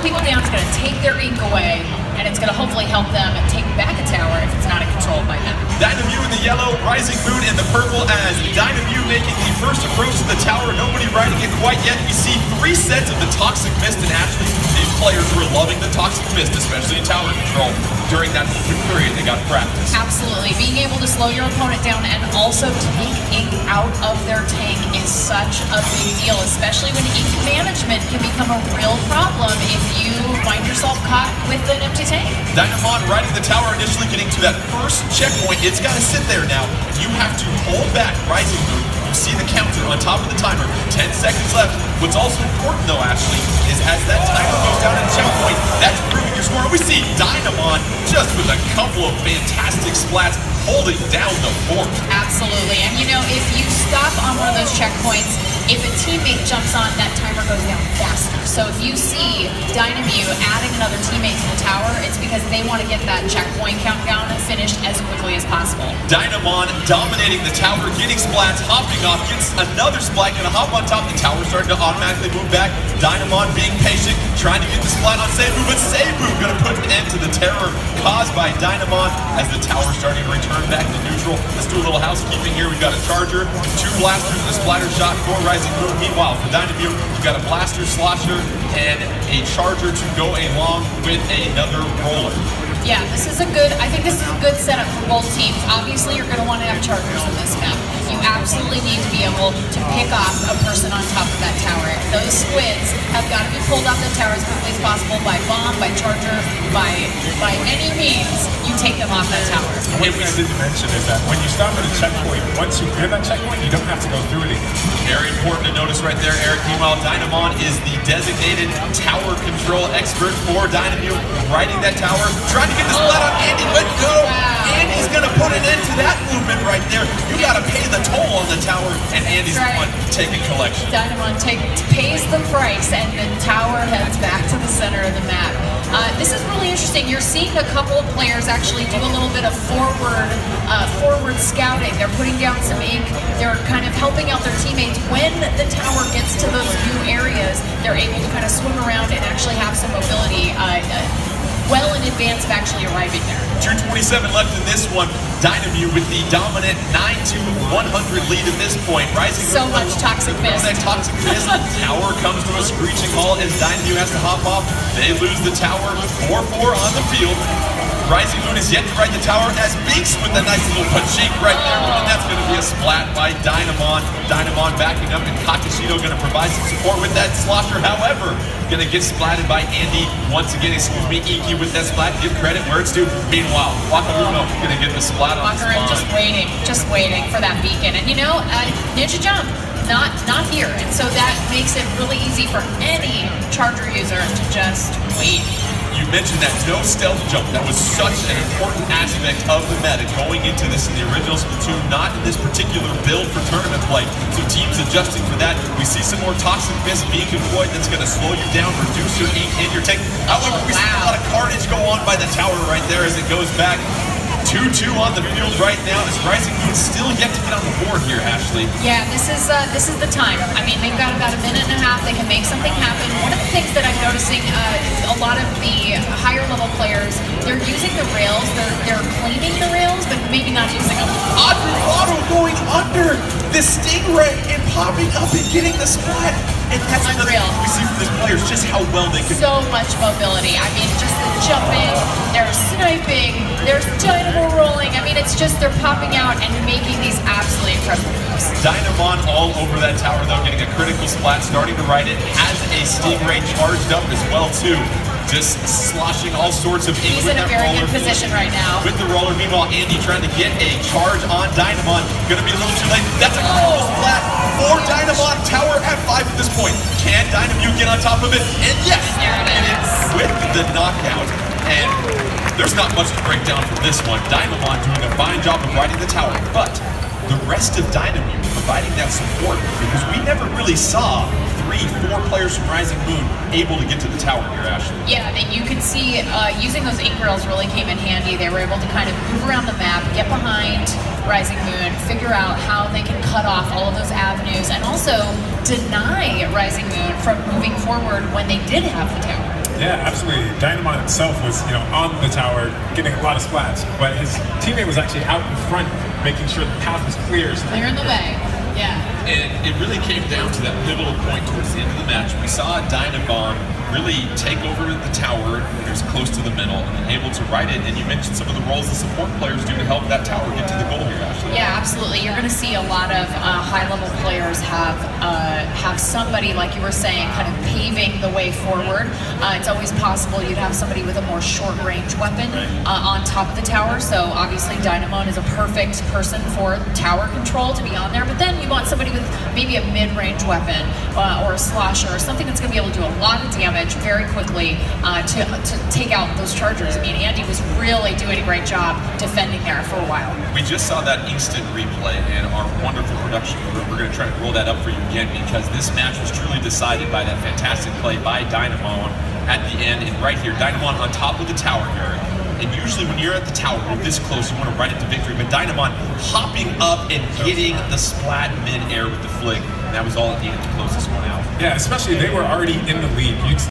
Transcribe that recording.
people down, it's going to take their ink away, and it's going to hopefully help them take back a tower if it's not in control by them. Dynamo in the yellow, Rising Moon in the purple, as Dynamo making the first approach to the tower. Nobody riding it quite yet. You see 3 sets of the Toxic Mist, and Ashley, these players were loving the Toxic Mist, especially in tower control. During that open period, they got practice. Absolutely. Being able to slow your opponent down and also take ink out of their tank is such a big deal, especially when ink management can become a real problem if you find yourself caught with an empty tank. Dynamon riding the tower, initially getting to that first checkpoint. It's got to sit there now. You have to hold back Rising Moon. You see the counter on top of the timer. 10 seconds left. What's also important, though, Ashley, is as that timer goes down at checkpoint, that's proving your score. We see Dynamon just with a couple of fantastic splats holding down the fort. Absolutely. And you know, if you stop on one of those checkpoints, if a teammate jumps on, that timer goes down faster. So if you see Dynamo adding another teammate to the tower, it's because they want to get that checkpoint countdown finished as quickly as possible. Dynamon dominating the tower, getting splats, hopping off, gets another splat, gonna hop on top. The tower starting to automatically move back. Dynamon being patient, trying to get the splat on Seibu, but Seibu gonna put an end to the terror caused by Dynamon as the tower starting to return back to neutral. Let's do a little housekeeping here. We've got a charger, 2 blasters, and a splatter shot for Rising Moon. Meanwhile, for Dynamo, you've got a blaster, slosher, and a charger to go along with another roller. Yeah, this is a good, I think this is a good setup for both teams. Obviously, you're going to want to have chargers in this map. You absolutely need to be able to pick off a person on top of that tower. Those squids have got to be pulled off the tower as quickly as possible by bomb, by charger, by any means. You take them off that tower. What we didn't mention is that when you stop at a checkpoint, once you clear that checkpoint, you don't have to go through it again. Very important to notice right there, Eric. Meanwhile, Dynamon is the designated tower control expert for Dynamo, riding that tower, trying to get the splat on Andy, but no! Wow. Andy's gonna put an end to that movement right there. You gotta pay the toll on the tower, and Andy's the one taking collection. Dynamon pays the price, and the tower heads back to the center of the map. This is really interesting. You're seeing a couple of players actually do a little bit of forward scouting. They're putting down some ink. They're kind of helping out their teammates. When the tower gets to those new areas, they're able to kind of swim around and actually have some mobility well in advance of actually arriving there. 2:27 left in this one. Dynamo with the dominant 9-100 lead at this point. Rising so much Toxic Mist. That Toxic Mist. Tower comes to a screeching halt as Dynamo has to hop off. They lose the tower. 4-4 on the field. Rising Moon is yet to ride the tower as Beaks with a nice little pachink right there, and that's going to be a splat by Dynamon. Dynamon backing up, and Kakashito going to provide some support with that slosher. However, going to get splatted by Andy once again. Excuse me, Iki with that splat. Give credit where it's due. Meanwhile, Wakaruno going to get the splat on the spawn. just waiting for that beacon. And you know, Ninja Jump, not here. And so that makes it really easy for any charger user to just wait. You mentioned that no stealth jump. That was such an important aspect of the meta going into this in the original Splatoon, not in this particular build for tournament play. So teams adjusting for that. We see some more Toxic Mist being deployed that's going to slow you down, reduce your ink in your tank. However, we see a lot of carnage go on by the tower right there as it goes back. 2-2 on the field right now as Rising Moon still yet to get on the board here, Ashley. Yeah, this is the time. I mean, they've got about a minute and a half. They can make something happen. One of the things that I'm noticing, a lot of the higher level players, they're using the rails. They're cleaning the rails, but maybe not using them. Auto going under the Stingray and popping up and getting the splat. And that's unreal. We see from these players just how well they can. So much mobility. I mean, just the jumping, they're sniping, there's dynamo rolling. I mean, it's just they're popping out and making these absolutely incredible moves. Dynamon all over that tower, though, getting a critical splat, starting to ride it. Has a Stingray charged up as well, too. Just sloshing all sorts of ink. He's in a very good position right now. With the roller, meanwhile, Andy trying to get a charge on Dynamon. Gonna be a little too late. That's a critical splat for Dynamon. Tower at 5 at this point. Can Dynamo get on top of it? And yes, there it is. With the knockout. And there's not much to break down from this one. Dynamon doing a fine job of riding the tower, but the rest of Dynamo providing that support because we never really saw 3-4 players from Rising Moon able to get to the tower here, Ashley. Yeah, and you can see using those ink rails really came in handy. They were able to kind of move around the map, get behind Rising Moon, figure out how they can cut off all of those avenues, and also deny Rising Moon from moving forward when they did have the tower. Yeah, absolutely. Dynamon himself was, on the tower, getting a lot of splats, but his teammate was actually out in front, making sure the path was clear. Clear in the way. Yeah. And it really came down to that pivotal point towards the end of the match. We saw Dynamon really take over the tower when it was close to the middle and able to ride it. And you mentioned some of the roles the support players do to help that tower get to the goal here, Ashley. Yeah, absolutely. You're going to see a lot of high-level players have somebody, like you were saying, kind of paving the way forward. It's always possible you'd have somebody with a more short-range weapon on top of the tower. So obviously Dynamon is a perfect person for tower control to be on there. But then you want somebody with maybe a mid-range weapon or a slasher or something that's going to be able to do a lot of damage very quickly to take out those chargers. I mean, Andy was really doing a great job defending there for a while. We just saw that instant replay, and our wonderful production group, we're going to try to roll that up for you again, because this match was truly decided by that fantastic play by Dynamon at the end. And right here, Dynamon on top of the tower here. And usually when you're at the tower, you're this close, you want to ride it to victory. But Dynamon hopping up and getting the splat mid-air with the flick. And that was all it needed to close this one out. Yeah, especially they were already in the lead.